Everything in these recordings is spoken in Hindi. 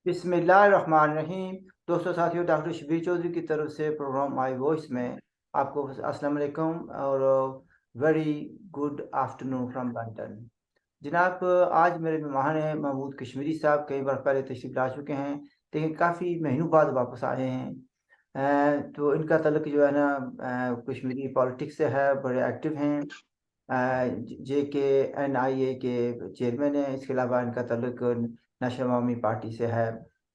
बिस्मिल्लाहिर्रहमानिर्रहीम। दोस्तों साथियों, डॉक्टर शबीर चौधरी की तरफ से प्रोग्राम माई वॉइस में आपको अस्सलाम वालेकुम और very good afternoon from London. जनाब, आज मेरे मेहमान हैं महमूद कश्मीरी साहब। कई बार पहले तशरीफ ला चुके हैं, लेकिन काफ़ी महीनों बाद वापस आए हैं। तो इनका तल्लुक जो है ना, कश्मीरी पॉलिटिक्स से है। बड़े एक्टिव हैं। जे के NIA के चेयरमैन हैं। इसके अलावा इनका तल्लुक नेशनल अवामी पार्टी से है।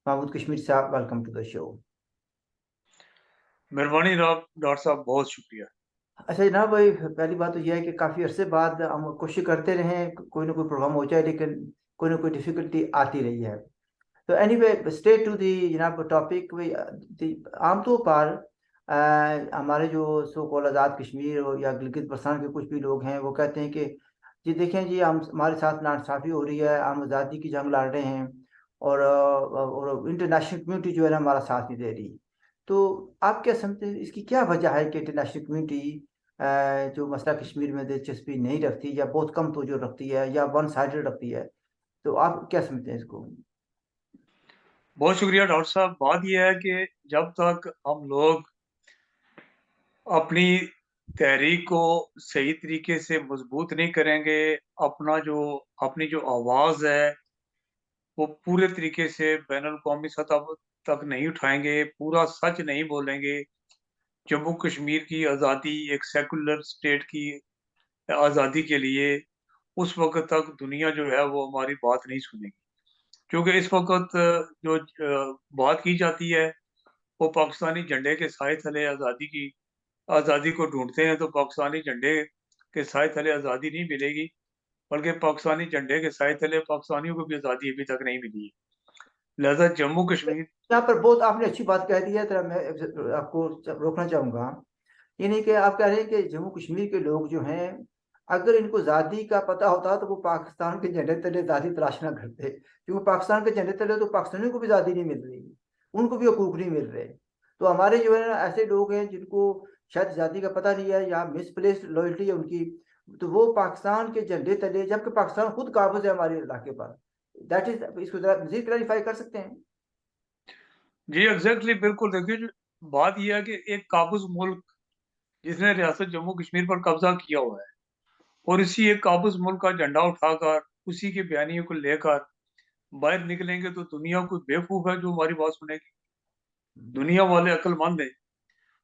महमूद कश्मीर साहब, वेलकम टू द शो। मेहरबानी डॉक्टर साहब, बहुत शुक्रिया। अच्छा जनाब भाई, पहली बात तो यह है कि काफ़ी अरसे बाद हम कोशिश करते रहे हैं कोई ना कोई प्रोग्राम हो जाए, लेकिन कोई ना कोई डिफिकल्टी आती रही है। तो एनीवे, स्टे टू दी जनाब टॉपिक। आमतौर पर हमारे जो सो कॉल आज़ाद कश्मीर या गिलगित बल्तिस्तान के कुछ भी लोग हैं, वो कहते हैं कि जी देखें जी, हम हमारे साथ नाइंसाफ़ी हो रही है, हम आज़ादी की जंग लड़ रहे हैं और इंटरनेशनल कम्युनिटी जो है ना हमारा साथ नहीं दे रही। तो आप क्या समझते हैं, इसकी क्या वजह है कि इंटरनेशनल कम्युनिटी जो मसला कश्मीर में दिलचस्पी नहीं रखती या बहुत कम तवज्जो रखती है या वन साइडेड रखती है? तो आप क्या समझते हैं इसको? बहुत शुक्रिया डॉक्टर साहब। बात यह है कि जब तक हम लोग अपनी तहरीक को सही तरीके से मजबूत नहीं करेंगे, अपना जो अपनी जो आवाज़ है, वो पूरे तरीके से बैनुल अक़वामी सतह तक नहीं उठाएँगे, पूरा सच नहीं बोलेंगे, जम्मू कश्मीर की आज़ादी, एक सेक्युलर स्टेट की आज़ादी के लिए, उस वक़्त तक दुनिया जो है वो हमारी बात नहीं सुनेगी। क्योंकि इस वक़्त जो बात की जाती है, वो पाकिस्तानी झंडे के साए तले आज़ादी को ढूँढते हैं, तो पाकिस्तानी झंडे के साए तले आज़ादी नहीं मिलेगी, बल्कि पाकिस्तानी झंडे के साए तले पाकिस्तानियों को भी आज़ादी अभी तक नहीं मिली है। लिहाज़ा जम्मू कश्मीर। यहाँ पर बहुत आपने अच्छी बात कह दी है, तरह मैं आपको रोकना चाहूंगा। ये नहीं कि आप कह रहे हैं कि जम्मू कश्मीर के लोग जो हैं, अगर इनको आज़ादी का पता होता तो वो पाकिस्तान के झंडे तले आज़ादी तलाश ना करते, क्योंकि पाकिस्तान के झंडे तले तो पाकिस्तानियों को भी आज़ादी नहीं मिल रही, उनको भी हकूक नहीं मिल रहे। तो हमारे जो है ना ऐसे लोग हैं जिनको शायद आज़ादी का पता नहीं है या मिसप्लेस्ड लॉयल्टी है उनकी, तो वो पाकिस्तान के झंडे तले, जबकि पाकिस्तान खुद काबिज है हमारे इलाके पर। दैट इज, इसको जरा मजीद क्लैरिफाई कर सकते हैं? जी, एग्ज़ैक्टली, बिल्कुल। देखिए, जो बात ये है कि एक काबूज़ मुल्क जिसने रियासत जम्मू कश्मीर पर कब्ज़ा किया हुआ है, और इसी एक काबूज़ मुल्क का झंडा उठाकर, उसी के बयानियों को लेकर बाहर निकलेंगे, तो दुनिया कोई बेवकूफ़ है जो हमारी बात सुनेगी? दुनिया वाले अक्लमंद हैं,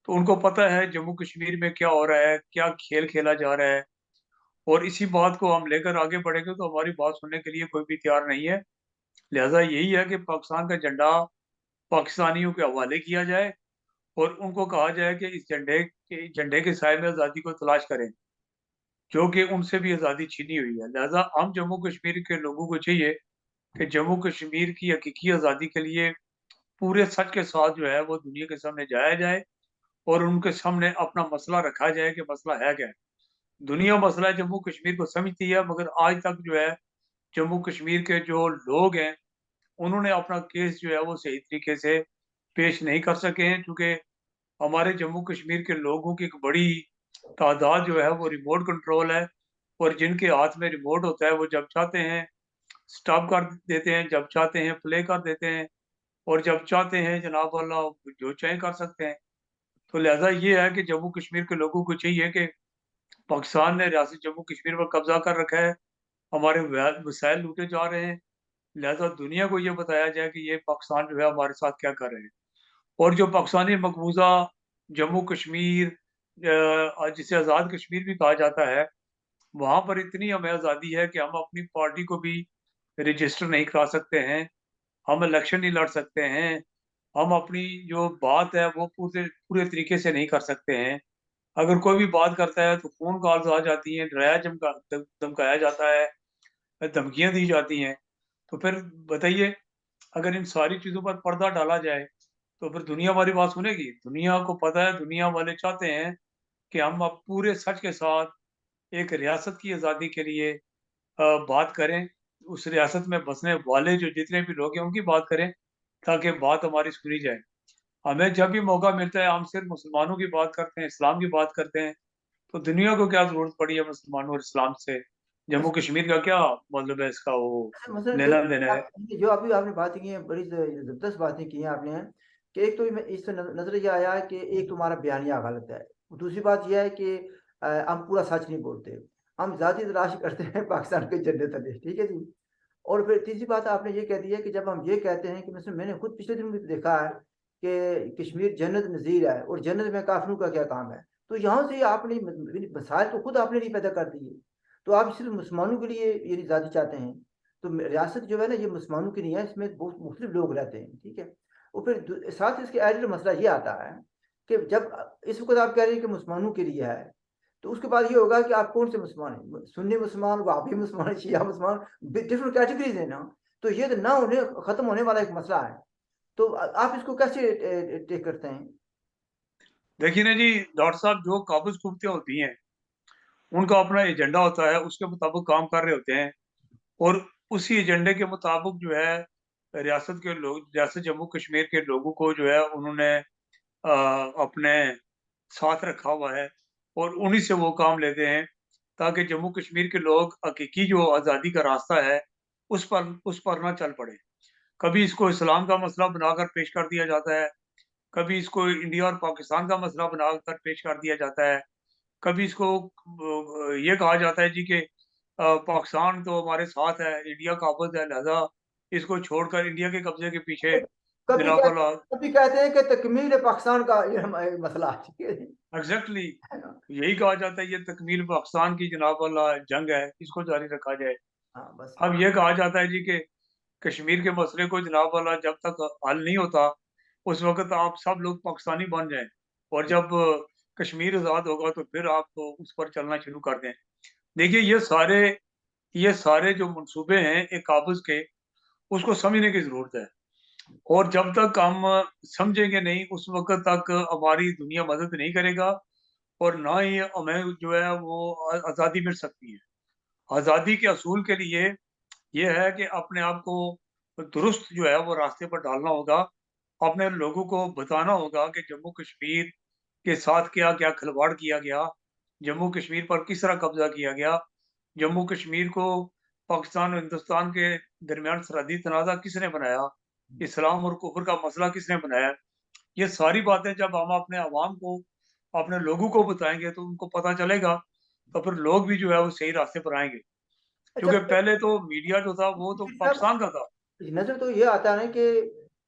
तो उनको पता है जम्मू कश्मीर में क्या हो रहा है, क्या खेल खेला जा रहा है, और इसी बात को हम लेकर आगे बढ़ेंगे तो हमारी बात सुनने के लिए कोई भी तैयार नहीं है। लिहाज़ा यही है कि पाकिस्तान का झंडा पाकिस्तानियों के हवाले किया जाए, और उनको कहा जाए कि इस झंडे के साए में आज़ादी को तलाश करें, जो कि उनसे भी आज़ादी छीनी हुई है। लिहाज़ा हम जम्मू कश्मीर के लोगों को चाहिए कि जम्मू कश्मीर की हकीकी आज़ादी के लिए पूरे सच के साथ जो है वो दुनिया के सामने जाया जाए, और उनके सामने अपना मसला रखा जाए कि मसला है क्या है। दुनिया मसला जम्मू कश्मीर को समझती है, मगर आज तक जो है जम्मू कश्मीर के जो लोग हैं, उन्होंने अपना केस जो है वो सही तरीके से पेश नहीं कर सके हैं, क्योंकि हमारे जम्मू कश्मीर के लोगों की एक बड़ी तादाद जो है वो रिमोट कंट्रोल है, और जिनके हाथ में रिमोट होता है वो जब चाहते हैं स्टॉप कर देते हैं, जब चाहते हैं प्ले कर देते हैं, और जब चाहते हैं जनाब वाला जो चाहे कर सकते हैं। तो लिहाजा ये है कि जम्मू कश्मीर के लोगों को चाहिए कि पाकिस्तान ने रियासत जम्मू कश्मीर पर कब्जा कर रखा है, हमारे वसाइल लूटे जा रहे हैं। लिहाजा दुनिया को ये बताया जाए कि ये पाकिस्तान जो है हमारे साथ क्या कर रहे हैं, और जो पाकिस्तानी मकबूजा जम्मू कश्मीर, जिसे आज़ाद कश्मीर भी कहा जाता है, वहाँ पर इतनी हमें आज़ादी है कि हम अपनी पार्टी को भी रजिस्टर नहीं करा सकते हैं, हम इलेक्शन नहीं लड़ सकते हैं, हम अपनी जो बात है वो पूरे पूरे तरीके से नहीं कर सकते हैं। अगर कोई भी बात करता है तो फ़ोन कॉल्स आ जाती हैं, धमकाया जाता है, धमकियाँ दी जाती हैं। तो फिर बताइए, अगर इन सारी चीज़ों पर पर्दा डाला जाए, तो फिर दुनिया हमारी बात सुनेगी? दुनिया को पता है, दुनिया वाले चाहते हैं कि हम अब पूरे सच के साथ एक रियासत की आज़ादी के लिए बात करें, उस रियासत में बसने वाले जो जितने भी लोग हैं उनकी बात करें, ताकि बात हमारी सुनी जाए। हमें जब भी मौका मिलता है हम सिर्फ़ मुसलमानों की बात करते हैं, इस्लाम की बात करते हैं, तो दुनिया को क्या ज़रूरत पड़ी है मुसलमानों और इस्लाम से? जम्मू अच्छा, कश्मीर का क्या मतलब है, इसका वो अच्छा, मसलन लेना देना है? जो अभी आपने बातें की हैं, बड़ी जबरदस्त बातें की हैं आपने, कि एक तो इससे नजर ये आया कि एक तुम्हारा बयानिया गलत है। दूसरी बात यह है कि हम पूरा सच नहीं बोलते, हम जाति तलाश करते हैं पाकिस्तान के झंडे तले, ठीक है जी। और फिर तीसरी बात आपने ये कह दी है कि जब हम ये कहते हैं कि मतलब मैंने खुद पिछले दिन भी देखा है कि कश्मीर जन्नत नज़ीर है और जन्नत में काफिरों का क्या काम है। तो यहाँ से आपने मसाइल तो खुद आपने नहीं पैदा कर दिए। तो आप सिर्फ मुसलमानों के लिए ये आज़ादी चाहते हैं। तो रियासत जो है ना, ये मुसलमानों की नहीं है, इसमें बहुत मुख्तलिफ लोग रहते हैं, ठीक है। और फिर साथ इसके एडेड मसला ये आता है कि जब इस वक्त आप कह रहे हैं कि मुसलमानों के लिए है, तो उसके बाद ये होगा कि आप कौन से मुसलमान हैं, सुन्नी मुसलमान, वहाबी मुसलमान, शिया मुसलमान, डिफरेंट कैटेगरीज है ना। तो ये तो ना होने खत्म होने वाला एक मसला है। तो आप इसको कैसे टेक करते हैं? देखिए ना जी डॉक्टर साहब, जो काबज कुफ्तियाँ होती हैं उनका अपना एजेंडा होता है, उसके मुताबिक काम कर रहे होते हैं। और उसी एजेंडे के मुताबिक जो है रियासत के लोग, रियासत जम्मू कश्मीर के लोगों को जो है उन्होंने अपने साथ रखा हुआ है और उन्हीं से वो काम लेते हैं ताकि जम्मू कश्मीर के लोग हकीकी जो आज़ादी का रास्ता है उस पर ना चल पड़े। कभी इसको इस्लाम का मसला बनाकर पेश कर दिया जाता है, कभी इसको इंडिया और पाकिस्तान का मसला बनाकर पेश कर दिया जाता है, कभी इसको ये कहा जाता है जी कि पाकिस्तान तो हमारे साथ है, इंडिया काबिज़ है, लिहाजा इसको छोड़कर इंडिया के कब्जे के पीछे कभी जनाब कहते वाला। कभी कहते हैं कि तकमील पाकिस्तान का ये मसला है, ठीक है जी, एग्जैक्टली है ना। यही कहा जाता है, ये तकमील पाकिस्तान की जनाब वाला जंग है, इसको जारी रखा जाए। हाँ बस। अब ये कहा जाता है जी कि कश्मीर के मसले को जनाब वाला जब तक हल नहीं होता उस वक्त आप सब लोग पाकिस्तानी बन जाएं, और जब कश्मीर आज़ाद होगा तो फिर आप उस पर चलना शुरू कर दें। देखिए ये सारे जो मंसूबे हैं एक काबज़ के, उसको समझने की ज़रूरत है। और जब तक हम समझेंगे नहीं उस वक़्त तक हमारी दुनिया मदद नहीं करेगा और ना ही हमें जो है वो आज़ादी मिल सकती है। आज़ादी के असूल के लिए ये है कि अपने आप को दुरुस्त जो है वो रास्ते पर डालना होगा। अपने लोगों को बताना होगा कि जम्मू कश्मीर के साथ क्या-क्या खिलवाड़ किया गया, जम्मू कश्मीर पर किस तरह कब्ज़ा किया गया, जम्मू कश्मीर को पाकिस्तान और हिंदुस्तान के दरमियान सरहदी तनाज़ा किसने बनाया, इस्लाम और कुफ़र का मसला किसने बनाया। ये सारी बातें जब हम अपने अवाम को, अपने लोगों को बताएँगे तो उनको पता चलेगा, तो फिर लोग भी जो है वो सही रास्ते पर आएँगे। अच्छा, क्योंकि पहले तो मीडिया जो था वो तो फिर साहब, पाकिस्तान का था। नज़र तो ये आता है ना कि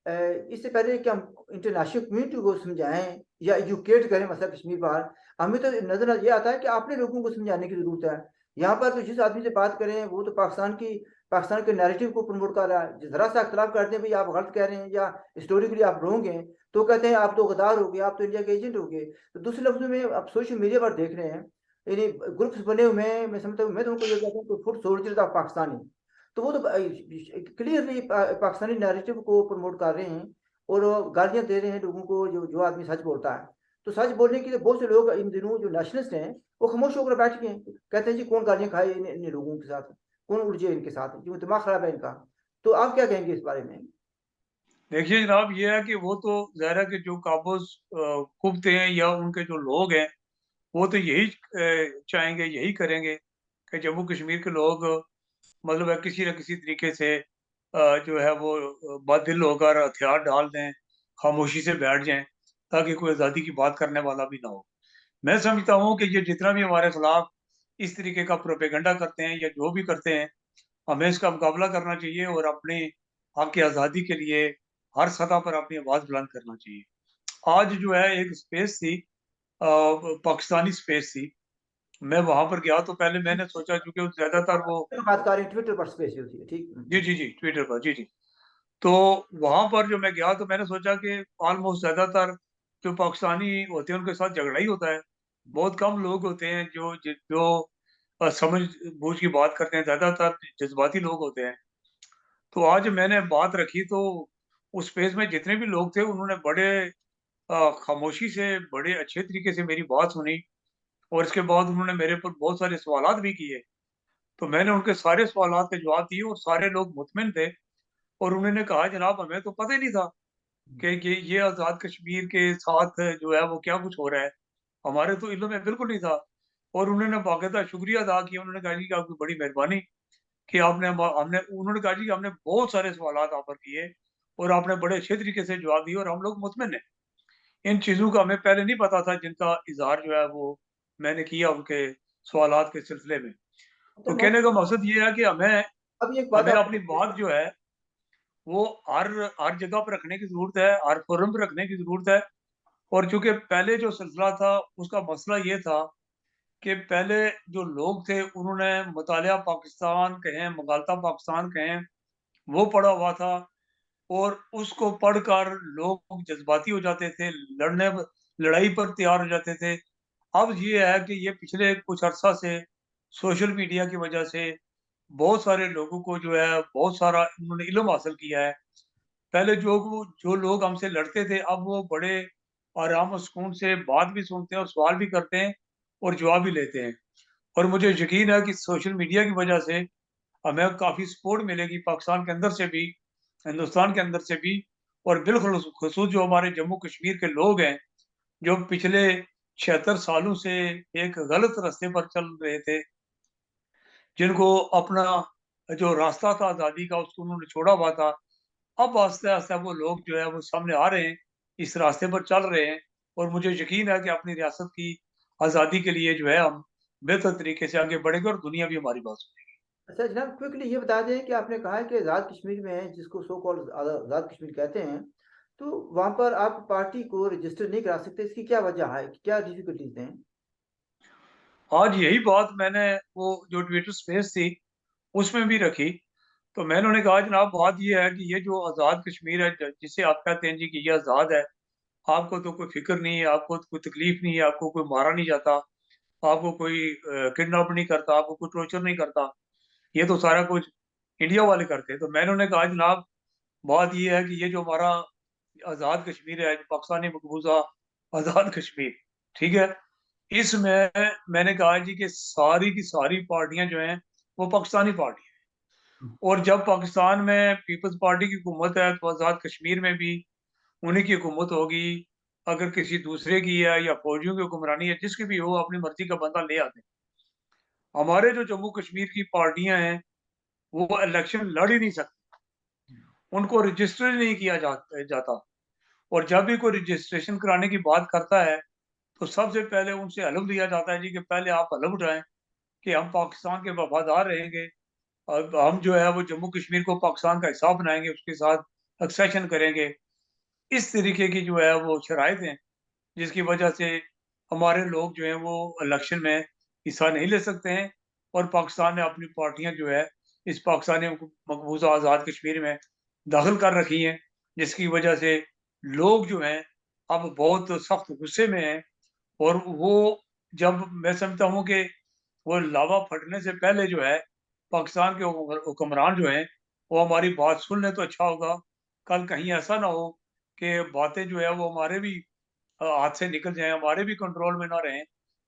अ, इससे पहले कि हम इंटरनेशनल कम्युनिटी को समझाएं या एजुकेट करें मसला कश्मीर पर, हमें तो नज़र ये आता है कि अपने लोगों को समझाने की ज़रूरत है। यहाँ पर तो जिस आदमी से बात करें वो तो पाकिस्तान के नैरेटिव को प्रमोट कर रहा है। ज़रा सा इख्तलाफ करते हैं, भाई आप गलत कह रहे हैं या हिस्टोरिकली आप रॉन्ग हैं, तो कहते हैं आप तो गद्दार हो गए, आप तो इंडिया के एजेंट हो गए। तो दूसरे लफ्ज़ों में आप सोशल मीडिया पर देख रहे हैं, यानी ग्रुप्स बने हुए हैं, मैं समझता हूँ, मैं तो उनको ये कहता हूँ कि फुट सोल्जर्स ऑफ पाकिस्तानी। तो वो तो क्लियरली पाकिस्तानी नैरेटिव को प्रमोट कर रहे हैं और गालियां दे रहे हैं लोगों को, जो जो आदमी सच बोलता है। तो सच बोलने के लिए बहुत से लोग इन दिनों जो नेशनलिस्ट हैं वो खामोश होकर बैठ गए हैं, कहते हैं जी कौन गालियां खाए इन लोगों के साथ, कौन उलझे इनके साथ, क्यों दिमाग खराब है इनका। तो आप क्या कहेंगे इस बारे में? देखिए जनाब ये है कि वो तो ज़ाहिर है कि जो काबूज़ कुफ़्ते हैं या उनके जो लोग हैं, वो तो यही चाहेंगे, यही करेंगे कि जम्मू कश्मीर के लोग मतलब है किसी न किसी तरीके से जो है वो बातिल होकर हथियार डाल दें, खामोशी से बैठ जाएँ, ताकि कोई आज़ादी की बात करने वाला भी ना हो। मैं समझता हूँ कि ये जितना भी हमारे खिलाफ इस तरीके का प्रोपेगेंडा करते हैं या जो भी करते हैं, हमें इसका मुकाबला करना चाहिए और अपने हक की आज़ादी के लिए हर सतह पर अपनी आवाज़ बुलंद करना चाहिए। आज जो है एक स्पेस थी, पाकिस्तानी स्पेस थी। मैं वहाँ पर गया तो पहले मैंने सोचा, चूँकि ज़्यादातर वो बात कर रहे हैं ट्विटर पर स्पेस होती है, ठीक। जी, जी, जी, ट्विटर पर, जी, जी। तो वहाँ पर जो मैं गया तो मैंने सोचा कि ऑलमोस्ट ज़्यादातर जो पाकिस्तानी होते हैं उनके साथ झगड़ा ही होता है। बहुत कम लोग होते हैं जो समझ-बूझ की बात करते हैं, ज़्यादातर जज़्बाती लोग होते हैं। तो आज मैंने बात रखी तो उस स्पेस में जितने भी लोग थे उन्होंने बड़े खामोशी से, बड़े अच्छे तरीके से मेरी बात सुनी और इसके बाद उन्होंने मेरे ऊपर बहुत सारे सवालात भी किए। तो मैंने उनके सारे सवालात के जवाब दिए और सारे लोग मुतमिन थे और उन्होंने कहा जनाब हमें तो पता ही नहीं था कि ये आज़ाद कश्मीर के साथ जो है वो क्या कुछ हो रहा है। हमारे तो इल्म में बिल्कुल नहीं था। और उन्होंने बाकायदा शुक्रिया अदा किया। उन्होंने कहा जी कि आपकी बड़ी मेहरबानी कि आपने हमने उन्होंने कहा जी कि हमने बहुत सारे सवालात आप पर किए और आपने बड़े अच्छे तरीके से जवाब दिए और हम लोग मुतमिन हैं। इन चीज़ों का हमें पहले नहीं पता था जिनका इज़हार जो है वो मैंने किया उनके सवालात के सिलसिले में। अच्छा तो मोहम्मद, कहने का मकसद ये है कि हमें अब एक बात हमें आप, अपनी बात जो है वो हर हर जगह पर रखने की ज़रूरत है, हर फ़ोरम पे रखने की ज़रूरत है। और चूँकि पहले जो सिलसिला था उसका मसला ये था कि पहले जो लोग थे उन्होंने मुतालिया पाकिस्तान कहें, मगालता पाकिस्तान कहें, वो पढ़ा हुआ था और उसको पढ़कर लोग जज़्बाती हो जाते थे, लड़ाई पर तैयार हो जाते थे। अब ये है कि ये पिछले कुछ अरसा से सोशल मीडिया की वजह से बहुत सारे लोगों को जो है बहुत सारा उन्होंने इल्म हासिल किया है। पहले जो लोग हमसे लड़ते थे, अब वो बड़े आराम और सुकून से बात भी सुनते हैं और सवाल भी करते हैं और जवाब भी लेते हैं। और मुझे यकीन है कि सोशल मीडिया की वजह से हमें काफ़ी सपोर्ट मिलेगी पाकिस्तान के अंदर से भी, हिंदुस्तान के अंदर से भी और बिलख़ुसूस जो हमारे जम्मू कश्मीर के लोग हैं, जो पिछले 76 सालों से एक गलत रास्ते पर चल रहे थे, जिनको अपना जो रास्ता था आज़ादी का उसको उन्होंने छोड़ा हुआ था। अब आस्ते-आस्ते वो लोग जो है वो सामने आ रहे हैं, इस रास्ते पर चल रहे हैं और मुझे यकीन है कि अपनी रियासत की आज़ादी के लिए जो है हम बेहतर तरीके से आगे बढ़ेंगे और दुनिया भी हमारी बात सुनेगी। अच्छा जनाब क्विकली ये बता दें कि आपने कहा है कि आज़ाद कश्मीर में है जिसको सो कॉल्ड आज़ाद कश्मीर कहते हैं, तो वहाँ पर आप पार्टी को रजिस्टर नहीं करा सकते, इसकी क्या वजह है, क्या डिफिकल्टीज हैं? आज यही बात मैंने वो जो ट्विटर स्पेस थी, उसमें भी रखी। तो मैंने उन्हें कहा जनाब बात ये है कि ये जो आज़ाद कश्मीर है जिसे आप कहते हैं जी कि ये आज़ाद है, आपको तो कोई फ़िक्र नहीं है, आपको तो कोई तकलीफ़ नहीं है, आपको कोई मारा नहीं जाता, आपको कोई किडनैप नहीं करता, आपको कोई टॉर्चर नहीं करता। ये तो सारा कुछ इंडिया वाले करते हैं। तो मैंने उन्हें कहा जनाब बात ये है कि ये जो हमारा आज़ाद कश्मीर है, पाकिस्तानी मकबूज़ा आज़ाद कश्मीर, ठीक है? इसमें मैंने कहा जी कि सारी की सारी पार्टियाँ जो हैं, वो पाकिस्तानी पार्टी हैं और जब पाकिस्तान में पीपल्स पार्टी की हुकूमत है, तो आज़ाद कश्मीर में भी उन्हीं की हुकूमत होगी। अगर किसी दूसरे की है या फौजियों की हुक्मरानी है, जिसकी भी हो, अपनी मर्ज़ी का बंदा ले आते हैं। हमारे जो जम्मू कश्मीर की पार्टियाँ हैं, वो इलेक्शन लड़ ही नहीं सकती। उनको रजिस्टर ही नहीं किया जाता और जब भी कोई रजिस्ट्रेशन कराने की बात करता है, तो सबसे पहले उनसे हलफ लिया जाता है जी कि पहले आप हलफ उठाएँ कि हम पाकिस्तान के वफ़ादार रहेंगे। अब हम जो है वो जम्मू कश्मीर को पाकिस्तान का हिस्सा बनाएँगे, उसके साथ एक्सेशन करेंगे। इस तरीके की जो है वो शराइत हैं, जिसकी वजह से हमारे लोग जो हैं वो इलेक्शन में हिस्सा नहीं ले सकते हैं और पाकिस्तान ने अपनी पार्टियाँ जो है इस पाकिस्तानी मकबूज़ा आज़ाद कश्मीर में दाखिल कर रखी हैं, जिसकी वजह से लोग जो हैं अब बहुत सख्त गुस्से में हैं और वो जब मैं समझता हूँ कि वो लावा फटने से पहले जो है पाकिस्तान के हुक्मरान जो हैं वो हमारी बात सुन लें तो अच्छा होगा। कल कहीं ऐसा ना हो कि बातें जो है वो हमारे भी हाथ से निकल जाएँ, हमारे भी कंट्रोल में ना रहें।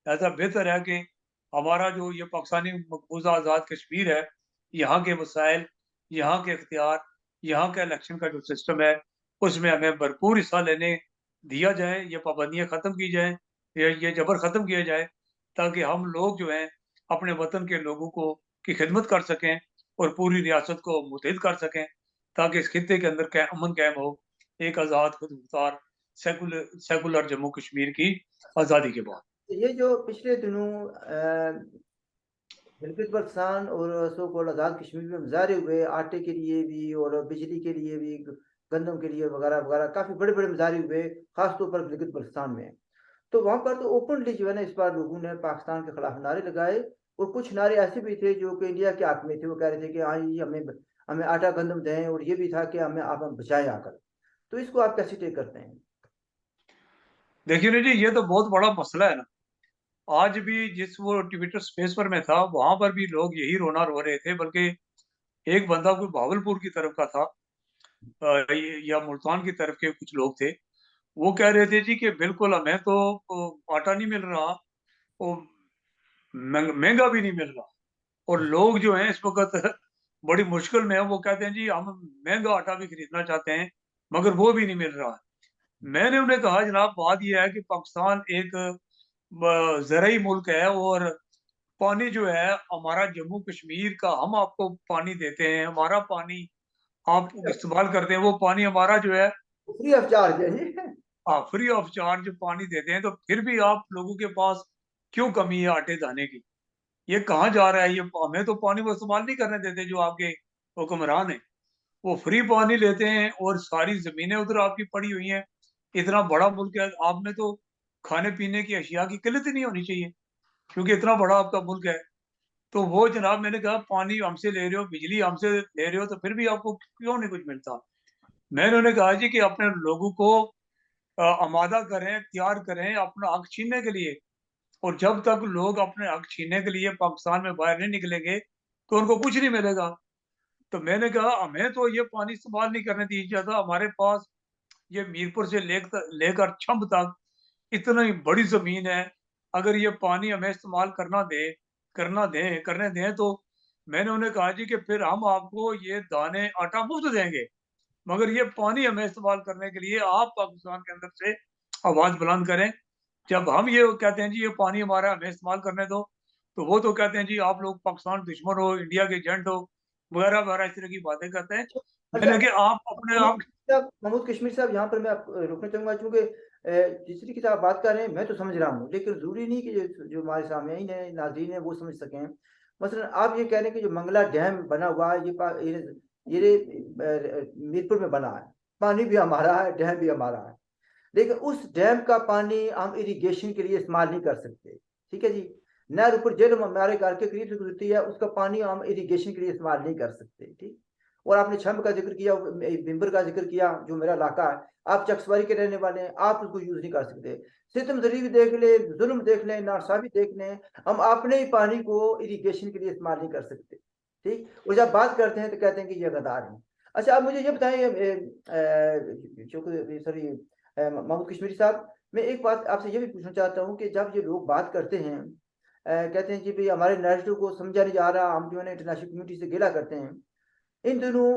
ऐसा बेहतर है कि हमारा जो ये पाकिस्तानी मकबूज़ा आज़ाद कश्मीर है, यहाँ के वसाइल, यहाँ के इख्तियार, यहाँ का इलेक्शन का जो सिस्टम है, उसमें हमें भरपूर हिस्सा लेने दिया जाए, ये पाबंदियाँ ख़त्म की जाएँ, ये जबर ख़त्म किया जाए, ताकि हम लोग जो हैं, अपने वतन के लोगों को की खिदमत कर सकें और पूरी रियासत को मुत्तहिद कर सकें, ताकि इस खित्ते के अंदर कै अमन कायम हो, एक आज़ाद खुद मुख्तार सेकुलर जम्मू कश्मीर की आज़ादी के बाद। ये जो पिछले दिनों गिलगित बल्तिस्तान और सो कॉल्ड आज़ाद कश्मीर में मुजाहरे हुए, आटे के लिए भी और बिजली के लिए भी, गंदम के लिए वगैरह वगैरह, काफ़ी बड़े बड़े मुजाहरे हुए, खासतौर पर गिलगित बल्तिस्तान में। तो वहाँ पर तो ओपनली जो है ना इस बार लोगों ने पाकिस्तान के खिलाफ नारे लगाए और कुछ नारे ऐसे भी थे जो कि इंडिया के हक में थे, वो कह रहे थे कि हाँ ये हमें हमें आटा गंदम दें, और ये भी था कि हमें आप हम बचाएं आकर। तो इसको आप कैसे टेक करते हैं? देखिए ना जी, ये तो बहुत बड़ा मसला है ना। आज भी जिस वो ट्विटर स्पेस पर मैं था, वहाँ पर भी लोग यही रोना रो रहे थे, बल्कि एक बंदा कोई भागलपुर की तरफ का था या मुल्तान की तरफ के कुछ लोग थे। वो कह रहे थे जी कि बिल्कुल हमें तो आटा नहीं मिल रहा, वो महँगा भी नहीं मिल रहा और लोग जो हैं इस वक़्त बड़ी मुश्किल में हैं। वो कहते हैं जी हम महँगा आटा भी खरीदना चाहते हैं, मगर वो भी नहीं मिल रहा है। मैंने उन्हें कहा जनाब बात ये है कि पाकिस्तान एक ज़रई मुल्क है, और पानी जो है हमारा जम्मू कश्मीर का, हम आपको पानी देते हैं, हमारा पानी आप इस्तेमाल करते हैं, वो पानी हमारा जो है फ्री ऑफ चार्ज है जी। फ्री ऑफ चार्ज पानी देते हैं, तो फिर भी आप लोगों के पास क्यों कमी है आटे दाने की? ये कहाँ जा रहा है? ये हमें तो पानी वो इस्तेमाल नहीं करने देते जो आपके हुक्मरान हैं। वो फ्री पानी लेते हैं और सारी ज़मीनें उधर आपकी पड़ी हुई हैं। इतना बड़ा मुल्क है, आप में तो खाने-पीने की अशिया की किल्लत ही नहीं होनी चाहिए, क्योंकि इतना बड़ा आपका मुल्क है। तो वो जनाब, मैंने कहा पानी हमसे ले रहे हो, बिजली हमसे ले रहे हो, तो फिर भी आपको क्यों नहीं कुछ मिलता? मैंने उन्हें कहा जी कि अपने लोगों को आमादा करें, तैयार करें अपना हक छीनने के लिए, और जब तक लोग अपने हक छीनने के लिए पाकिस्तान में बाहर नहीं निकलेंगे, तो उनको कुछ नहीं मिलेगा। तो मैंने कहा हमें तो ये पानी इस्तेमाल नहीं करने दीजिए था, हमारे पास ये मीरपुर से लेकर छंब तक इतनी बड़ी ज़मीन है, अगर ये पानी हमें इस्तेमाल करने दें, तो मैंने उन्हें कहा जी कि फिर हम आपको ये दाने आटा मुफ़्त देंगे, मगर ये पानी हमें इस्तेमाल करने के लिए आप पाकिस्तान के अंदर से आवाज़ बुलंद करें। जब हम ये कहते हैं जी ये पानी हमारा है, हमें इस्तेमाल करने दो, तो वो तो कहते हैं जी आप लोग पाकिस्तान दुश्मन हो, इंडिया के एजेंट हो, वगैरह-वगैरह इस तरह की बातें करते हैं। अच्छा, मैंने कहा आप अपने आप महमूद कश्मीर साहब, यहाँ पर मैं आपको रोकना चाहूंगा, चूंकि जिस तरीके से आप बात कर रहे हैं मैं तो समझ रहा हूँ, लेकिन जरूरी नहीं कि जो हमारे सामईन है, नाज़रीन है, वो समझ सकें। मसलन आप ये कह रहे हैं कि जो मंगला डैम बना हुआ है, ये मीरपुर में बना है, पानी भी हमारा है, डैम भी हमारा है, लेकिन उस डैम का पानी हम इरिगेशन के लिए इस्तेमाल नहीं कर सकते। ठीक है जी। नहर ऊपर जेल हमारे घर के करीब से गुजरती है, उसका पानी हम इरिगेशन के लिए इस्तेमाल नहीं कर सकते। ठीक। और आपने छम्ब का जिक्र किया, बिम्बर का जिक्र किया, जो मेरा इलाका है, आप चकसवारी के रहने वाले हैं, आप उसको यूज नहीं कर सकते। सितम जरीब देख ले, जुल्म देख लें, नासाबी देख लें, हम अपने ही पानी को इरिगेशन के लिए इस्तेमाल नहीं कर सकते। ठीक। और जब बात करते हैं तो कहते हैं कि ये गद्दार हैं। अच्छा, आप मुझे ये बताएं, सॉरी, महमूद कश्मीरी साहब, मैं एक बात आपसे ये भी पूछना चाहता हूँ कि जब ये लोग बात करते हैं, कहते हैं जी भाई हमारे नैरेटिव को समझा नहीं जा रहा, हम जो है इंटरनेशनल कम्युनिटी से गिला करते हैं। इन दिनों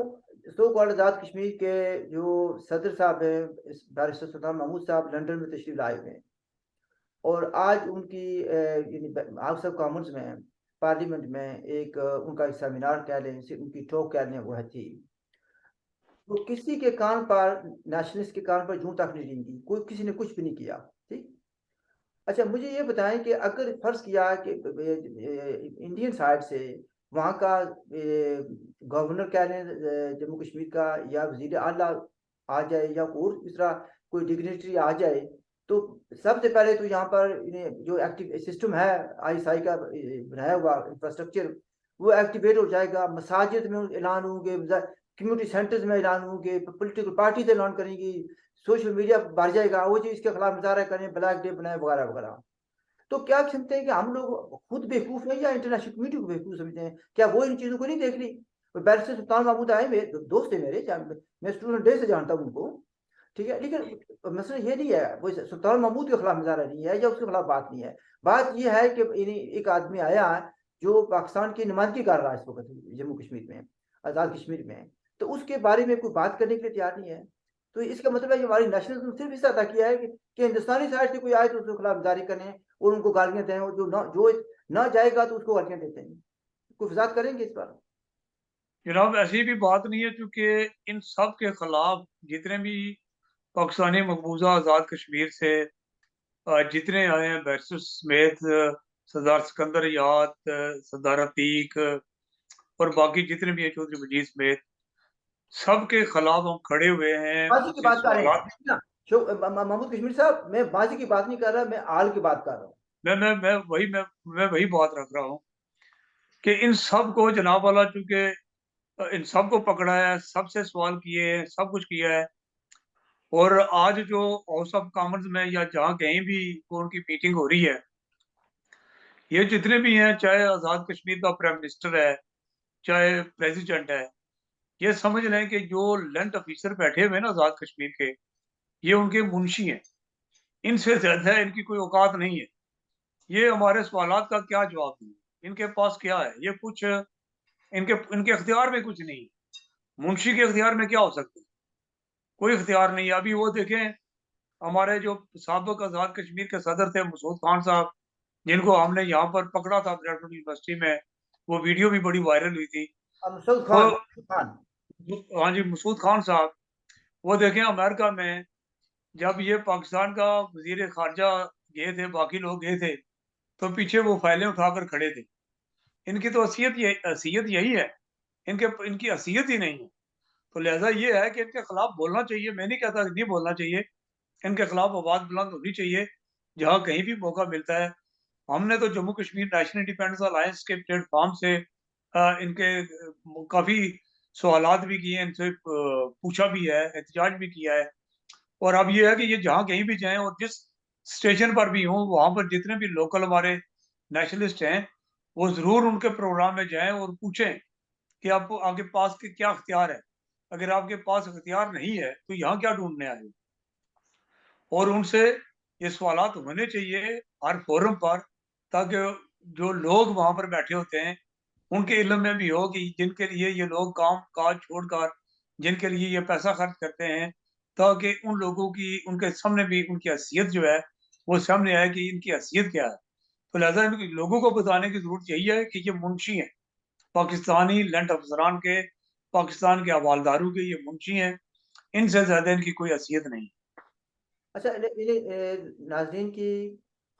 सो कॉल्ड आज़ाद कश्मीर के जो सदर साहब हैं, बैरिस्टर सुल्तान महमूद साहब, लंदन में तशरीफ लाए हुए हैं, और आज उनकी हाउस ऑफ कॉमन्स में, पार्लियामेंट में एक उनका एक सेमिनार कह लें, उनकी टॉक कह लें, वह थी। तो किसी के कान पर, नेशनलिस्ट के कान पर जूं तक नहीं रेंगी, कोई किसी ने कुछ भी नहीं किया। ठीक। अच्छा, मुझे ये बताएं कि अगर फर्ज किया कि इंडियन साइड से वहाँ का गवर्नर कह लें जम्मू कश्मीर का, या वजीर आला आ जाए, या और इस तरह कोई डिग्नेटरी आ जाए, तो सबसे पहले तो यहाँ पर जो एक्टिव सिस्टम है आईएसआई का बनाया हुआ इंफ्रास्ट्रक्चर, वो एक्टिवेट हो जाएगा। मसाजिद में ऐलान होंगे, कम्युनिटी सेंटर्स में ऐलान होंगे, पोलिटिकल पार्टीज ऐलान करेंगी, सोशल मीडिया भर जाएगा, वो जो इसके खिलाफ मुजाहरा करें, ब्लैक डे बनाए, वगैरह वगैरह। तो क्या समझते हैं कि हम लोग खुद बेवकूफ हैं या इंटरनेशनल कम्युनिटी को बेवकूफ समझते हैं? क्या वो इन चीजों को नहीं देख रही? बैरिस्टर सुल्तान महमूद आए, मेरे दोस्त है, मैं स्टूडेंट डे से जानता हूँ उनको। ठीक है, लेकिन मसला ये नहीं है, वो सुल्तान महमूद के खिलाफ मुजाहरा नहीं है या उसके खिलाफ बात नहीं है। बात ये है कि एक आदमी आया है जो पाकिस्तान की नुमाइंदगी कर रहा है इस वक्त जम्मू कश्मीर में, आज़ाद कश्मीर में, तो उसके बारे में कोई बात करने के लिए तैयार नहीं है। तो इसका मतलब है कि हमारी नेशनलिज्म सिर्फ इस अदा किया है कि हिंदुस्तानी साइड से कोई आए तो उसके खिलाफ जारी करें और उनको गालियां दें, और जो ना जाएगा तो उसको गालियां देते हैं। कोई वजाहत करेंगे इस पर? जनाब ऐसी भी बात नहीं है, क्योंकि इन सब के खिलाफ जितने भी पाकिस्तानी मकबूजा आज़ाद कश्मीर से जितने आए हैं, बैरिस्टर समेत, सरदार सिकंदर याद, सरदार अतीक, और बाकी जितने भी हैं, चौधरी वजीद समेत, सबके खिलाफ हम खड़े हुए हैं, बाजी की उनसे बात कर रहे सवालात। हैं ना, महमूद कश्मीर साहब, मैं बाजी की बात नहीं कर रहा, मैं आल की बात कर रहा हूँ। मैं वही बात रख रहा हूँ कि इन सब को जनाब वाला, चूंकि इन सब को पकड़ा है, सबसे सवाल किए हैं, सब कुछ किया है, और आज जो हाउस ऑफ कॉमन्स में या जहाँ कहीं भी वो उनकी मीटिंग हो रही है, ये जितने भी हैं, चाहे आज़ाद कश्मीर का प्राइम मिनिस्टर है, चाहे प्रेसिडेंट है, ये समझ लें कि जो लैंड ऑफिसर बैठे हुए हैं ना आज़ाद कश्मीर के, ये उनके मुंशी हैं। इनसे ज़्यादा इनकी कोई औकात नहीं है। ये हमारे सवालात का क्या जवाब दें? इनके पास क्या है? ये कुछ इनके इनके इख्तियार में कुछ नहीं है। मुंशी के इख्तियार में क्या हो सकता है? कोई इख्तियार नहीं है। अभी वो देखें, हमारे जो साबिक आज़ाद कश्मीर के सदर थे मसूद खान साहब, जिनको हमने यहाँ पर पकड़ा था ब्रैडफोर्ड यूनिवर्सिटी में, वो वीडियो भी बड़ी वायरल हुई थी। मसूद वो खान, मसूद खान। हाँ जी, मसूद खान साहब, वो देखें अमेरिका में जब ये पाकिस्तान का वज़ीर ख़ारिजा गए थे, बाकी लोग गए थे, तो पीछे वो फाइलें उठाकर खड़े थे। इनकी तो हैसियत यही है, इनकी हैसियत ही नहीं है। तो लिहाज़ा ये है कि इनके खिलाफ बोलना चाहिए, मैं नहीं कहता कि नहीं बोलना चाहिए, इनके खिलाफ आवाज़ बुलंद होनी चाहिए, जहाँ कहीं भी मौका मिलता है। हमने तो Jammu Kashmir national independence alliance के प्लेटफ़ॉर्म से इनके काफ़ी सवालात भी किए हैं, इनसे पूछा भी है, एहतजाज भी किया है। और अब ये है कि ये जहाँ कहीं भी जाएँ और जिस स्टेशन पर भी हों, वहाँ पर जितने भी लोकल हमारे नेशनलिस्ट हैं, वो ज़रूर उनके प्रोग्राम में जाएँ और पूछें कि आपको आपके पास के क्या इख्तियार है? अगर आपके पास इख्तियार नहीं है, तो यहाँ क्या ढूँढने आए हो? और उनसे ये सवालात होने चाहिए हर फ़ोरम पर, ताकि जो लोग वहाँ पर बैठे होते हैं, उनके इल्म में भी हो कि जिनके लिए ये लोग काम-काज छोड़कर, जिनके लिए ये पैसा खर्च करते हैं, ताकि उन लोगों की उनके सामने भी उनकी हैसियत जो है, वो सामने आए कि इनकी हैसियत क्या है। तो लिहाज़ा इनकी लोगों को बताने की ज़रूरत यही है कि ये मुंशी हैं, पाकिस्तानी लैंड अफ़सरान के, पाकिस्तान के हवालदारों के ये मुंशी हैं, इनसे ज़्यादा इनकी कोई हैसियत नहीं। अच्छा, मेरे नाज़रीन की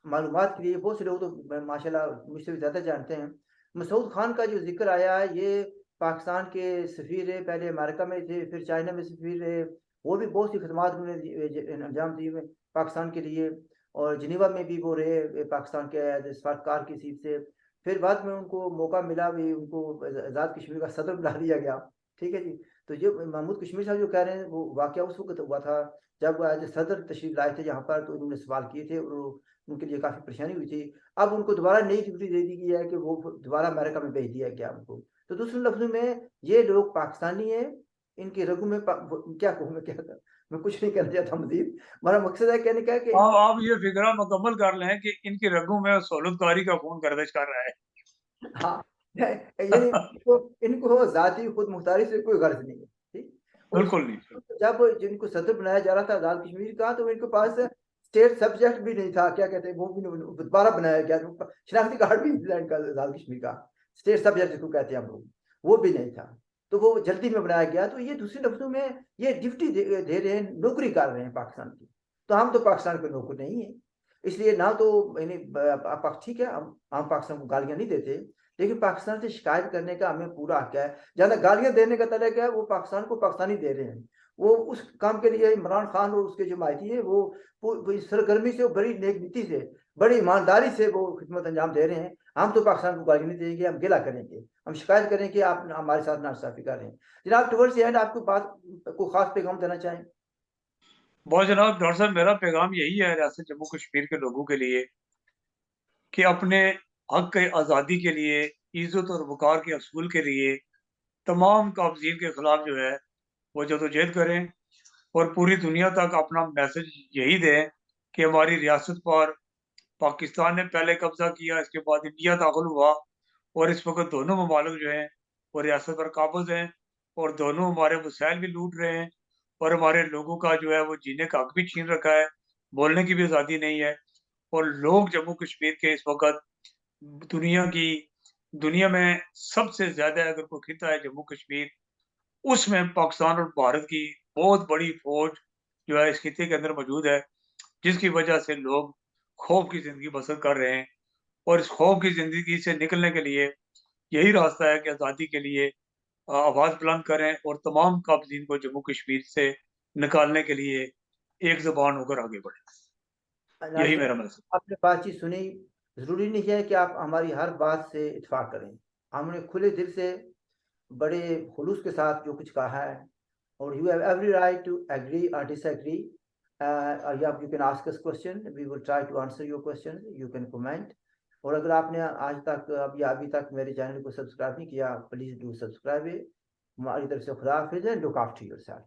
मालूमात के लिए बहुत से लोग तो माशाल्लाह मुझसे भी ज़्यादा जानते हैं। मसूद खान का जो ज़िक्र आया, ये पाकिस्तान के सफ़ीर रहे, पहले अमेरिका में थे, फिर चाइना में सफ़ीर रहे। वो भी बहुत सी खिदमात उन्होंने अंजाम दी में पाकिस्तान के लिए, और जिनेवा में भी वो रहे पाकिस्तान के सफारतकार की सीट से। फिर बाद में उनको मौका मिला भी, उनको आज़ाद कश्मीर का सदर बना दिया गया। ठीक है जी। तो जो महमूद कश्मीर साहब जो कह रहे हैं, वो वाक़या उस वक़्त हुआ था जब एज सदर तशरीफ लाए थे यहाँ पर, तो उन्होंने सवाल किए थे और उनके लिए काफ़ी परेशानी हुई थी। अब उनको दोबारा नई ड्यूटी दे दी गई है कि वो दोबारा अमेरिका में भेज दिया गया उनको। तो दूसरे लफ्ज़ों में ये लोग पाकिस्तानी हैं, इनके रगों में क्या कहूँ मैं, क्या करूँ? मैं कुछ नहीं कहना चाहता मज़ीद। हमारा मकसद है कहने का है कि आप ये फ़िक्रा मुकम्मल कर लें कि इनकी रगों में सहूलतकारी का खून गर्दिश कर रहा है। हाँ, यानी इनको ज़ाती खुद मुख्तारी से कोई गर्ज़ नहीं है, ठीक? और बिल्कुल नहीं। जब जिनको सदर बनाया जा रहा था आज़ाद कश्मीर का, तो इनके पास स्टेट सब्जेक्ट भी नहीं था, क्या कहते हैं, वो भी दोबारा बनाया गया, शनाख्ती कार्ड भी नहीं था इनका आज़ाद कश्मीर का, स्टेट सब्जेक्ट जिसको कहते हैं हम लोग, वो भी नहीं था। तो वो जल्दी में बनाया गया, तो ये दूसरे लफ्ज़ों में ये ड्यूटी दे रहे हैं, नौकरी कर रहे हैं पाकिस्तान की। तो हम तो पाकिस्तान के नौकर नहीं हैं। इसलिए ना तो यानी ठीक है, हम पाकिस्तान को गालियाँ नहीं देते, लेकिन पाकिस्तान से शिकायत करने का हमें पूरा हक है। ज़्यादा गालियाँ देने का तरीका है, वो पाकिस्तान को पाकिस्तानी दे रहे हैं। वो उस काम के लिए इमरान खान और उसके जो माइती है, वो सरगर्मी से, बड़ी नेक नीति से, बड़ी ईमानदारी से वो खिदमत अंजाम दे रहे हैं। हम तो पाकिस्तान को गाली नहीं देंगे, हम गिला करेंगे, हम शिकायत करें कि आप हमारे साथ नाइंसाफ़ी कर रहे हैं। जनाब, टुवर्ड्स द एंड आपको बात को ख़ास पैगाम देना चाहें? बहुत जनाब, डॉक्टर साहब, मेरा पैगाम यही है रियासत जम्मू कश्मीर के लोगों के लिए कि अपने हक के आज़ादी के लिए, इज़्ज़त और वक़ार के असूल के लिए तमाम काबज़ीन के खिलाफ जो है, वो जदोजहद करें और पूरी दुनिया तक अपना मैसेज यही दें कि हमारी रियासत पर पाकिस्तान ने पहले कब्ज़ा किया, इसके बाद इंडिया दाखिल हुआ और इस वक़्त दोनों ममालिक जो हैं, वो रियासत पर काबिज़ हैं और दोनों हमारे वसाइल भी लूट रहे हैं और हमारे लोगों का जो है वो जीने का हक भी छीन रखा है, बोलने की भी आज़ादी नहीं है। और लोग जम्मू कश्मीर के इस वक़्त दुनिया की दुनिया में सबसे ज़्यादा अगर कोई खिता है जम्मू कश्मीर, उसमें पाकिस्तान और भारत की बहुत बड़ी फ़ौज जो है इस खिते के अंदर मौजूद है, जिसकी वजह से लोग खौफ़ की ज़िंदगी बसर कर रहे हैं और इस खौफ़ की ज़िंदगी से निकलने के लिए यही रास्ता है कि आज़ादी के लिए आवाज़ बुलंद करें और तमाम काबिज़ीन को जम्मू कश्मीर से निकालने के लिए एक ज़ुबान होकर आगे बढ़ें। यही नाज़रीन, मेरा मैसेज। आपने बातचीत सुनी, ज़रूरी नहीं है कि आप हमारी हर बात से इत्फ़ाक करें। हमने खुले दिल से, बड़े खुलूस के साथ जो कुछ कहा है, और you have every right to agree और disagree. You can ask us question, we will try to answer your question, you can comment. और अगर आपने आज तक अभी तक मेरे चैनल को सब्सक्राइब नहीं किया, प्लीज़ डू सब्सक्राइब इट। हमारी तरफ से खुदा हाफ़िज़ है, लुक आफ्टर योरसेल्फ।